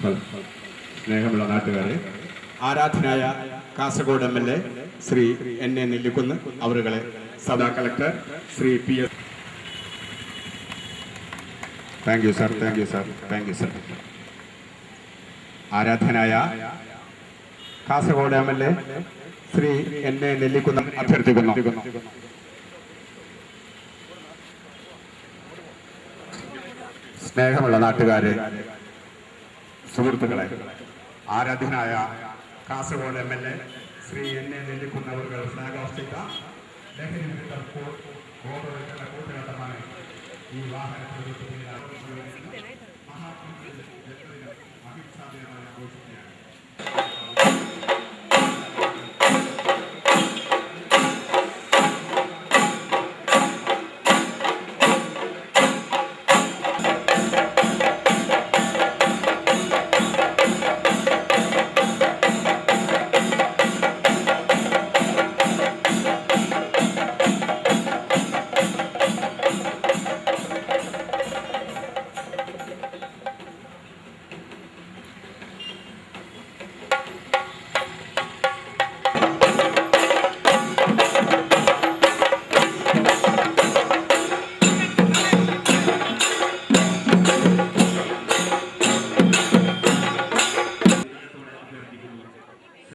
സ്നേഹമുള്ള നാട്ടുകാരെ, ആരാധനായ കാസർഗോഡ് MLA ശ്രീ NA നെല്ലിക്കുന്ന് അവരുകളെ, sub collector Shri PS. Thank you sir. ആരാധനായ കാസർഗോഡ് MLA ശ്രീ NA നെല്ലിക്കുന്ന് അഭ്യർത്ഥിക്കുന്നു. സ്നേഹമുള്ള നാട്ടുകാരെ, സുഹൃത്തുക്കളെ, ആരാധ്യനായ കാസർഗോഡ് MLA ശ്രീ NA നെല്ലിക്കുന്ന് അവർ ഫ്ലാഗ് ഓഫ് ചെയ്ത ലഹരി കൂട്ടുകെട്ടമാണ് ഈ വാഹന